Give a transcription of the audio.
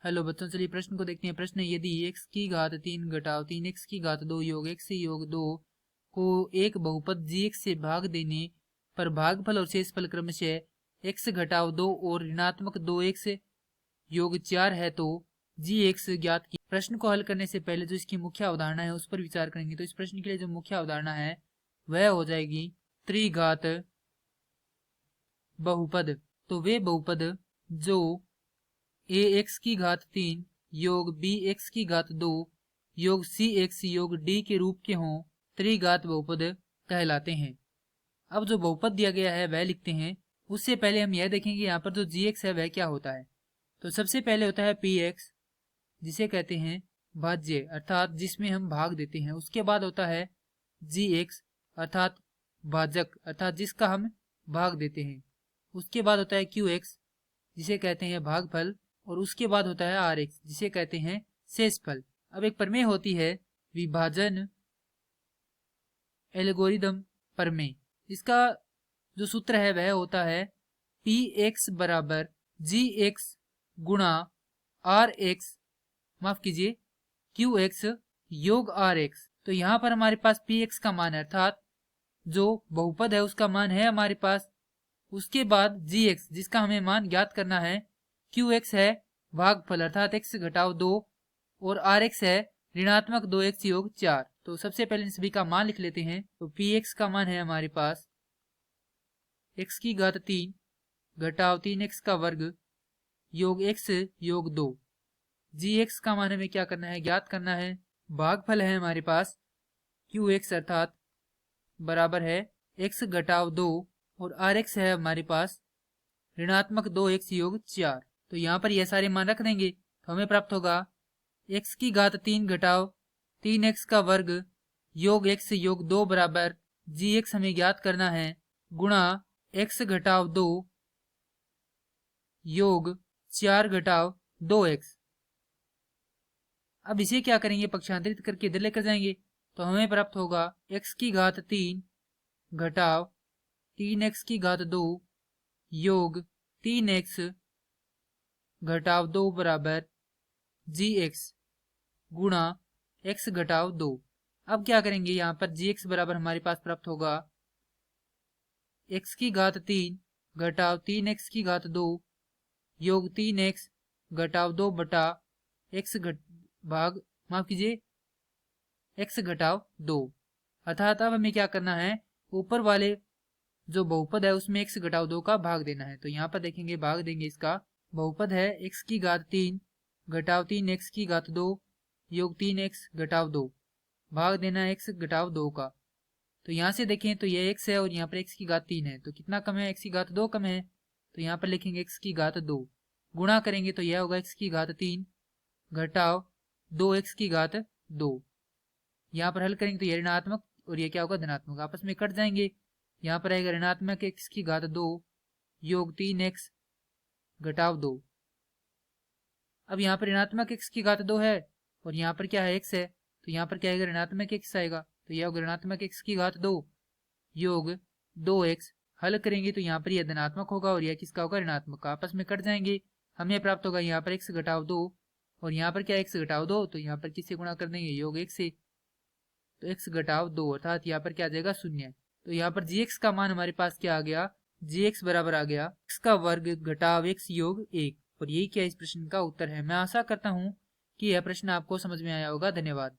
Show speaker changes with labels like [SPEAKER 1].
[SPEAKER 1] Hello बच्चों, चलिए प्रश्न को देखते हैं। प्रश्न है, यदि x की घात 3 घटाव 3x की घात 2 योग x योग 2 को एक बहुपद gx से भाग देने पर भागफल और शेषफल क्रमशः x घटाव 2 और ऋणात्मक 2x योग 4 है तो gx ज्ञात की। प्रश्न को हल करने से पहले जो इसकी मुख्य अवधारणा है उस पर विचार करेंगे। तो इस प्रश्न के लिए जो मुख्य अवधारणा है वह हो जाएगी त्रिघात बहुपद। तो वे बहुपद जो ax की घात 3 योग bx की घात 2 योग cx योग d के रूप के हों त्रिघात बहुपद कहलाते हैं। अब जो बहुपद दिया गया है वह लिखते हैं। उससे पहले हम यह देखेंगे यहाँ पर जो gx है वह क्या होता है। तो सबसे पहले होता है px, जिसे कहते हैं भाज्य अर्थात जिसमें हम भाग देते हैं। उसके बाद होता है gx अर्थात भाजक अर्थात जिसका हम भाग देते हैं। उसके बाद होता है qx, जिसे कहते हैं भागफल। और उसके बाद होता है rx, जिसे कहते हैं शेषफल। अब एक प्रमेय होती है विभाजन एल्गोरिदम प्रमेय। इसका जो सूत्र है वह होता है px बराबर gx गुणा rx, माफ कीजिए qx योग rx। तो यहाँ पर हमारे पास px का मान है अर्थात जो बहुपद है उसका मान है हमारे पास। उसके बाद gx जिसका हमें मान ज्ञात करना है, qx है भागफल अर्थात x घटाव 2 और rx है ऋणात्मक 2x योग 4। तो सबसे पहले इन सभी का मान लिख लेते हैं। तो px का मान है हमारे पास x की घात 3 घटाव 3x का वर्ग योग x योग 2। gx का मान हमें क्या करना है, ज्ञात करना है। भागफल है हमारे पास qx अर्थात बराबर है x घटाव 2 और rx है हमारे पास ऋणात्मक 2x योग 4। तो यहाँ पर यह सारे मान रख देंगे तो हमें प्राप्त होगा x की घात 3 घटाव 3x का वर्ग योग x योग 2 बराबर gx हमें ज्ञात करना है गुणा x घटाव 2 योग 4 घटाव 2x। अब इसे क्या करेंगे, पक्षांतरित करके इधर लेकर जाएंगे तो हमें प्राप्त होगा x की घात 3 घटाव 3x की घात 2 योग 3x घटाव 2 बराबर gx गुणा x घटाव 2। अब क्या करेंगे, यहाँ पर gx बराबर हमारे पास प्राप्त होगा x की घात 3 घटाव 3x की घात 2 योग 3x घटाव 2 बटा x भाग माफ कीजिए x घटाव 2। अर्थात अब हमें क्या करना है, ऊपर वाले जो बहुपद है उसमें x घटाव 2 का भाग देना है। तो यहाँ पर देखेंगे भाग देंगे। इसका बहुपद है x की घात 3 घटाव 3x की घात 2 योग 3x घटाव 2, भाग देना है x घटाव 2 का। तो यहाँ से देखें तो यह x है और यहाँ पर x की घात 3 है, तो कितना कम है, x की घात 2 कम है। तो यहाँ पर लिखेंगे x की घात 2, गुणा करेंगे तो यह होगा x की घात 3 घटाव 2x की घात 2। यहाँ पर हल करेंगे तो यह ऋणात्मक और यह क्या होगा धनात्मक, आपस में कट जाएंगे। यहाँ पर आएगा ऋणात्मक x की घात 2 योग 3x घटाव 2। अब यहाँ पर ऋणात्मक x की घात 2 है और यहाँ पर क्या है x है, तो यहाँ पर क्या आएगा ऋणात्मक x आएगा। तो यह होगा ऋणात्मक x की घात 2 योग 2x। हल करेंगे तो यहाँ पर यह धनात्मक होगा और यह किसका होगा, ऋणात्मक, आपस में कट जाएंगे। हमें प्राप्त होगा यहाँ पर x घटाव 2 और यहाँ पर क्या x घटाव 2, तो यहाँ पर किससे गुणा कर देंगे, योग 1 से। तो x घटाव 2 अर्थात यहाँ पर क्या आ जाएगा, 0। तो यहाँ पर gx का मान हमारे पास क्या आ गया, gx बराबर आ गया x का वर्ग घटाव x योग 1। और यही क्या इस प्रश्न का उत्तर है। मैं आशा करता हूँ कि यह प्रश्न आपको समझ में आया होगा। धन्यवाद।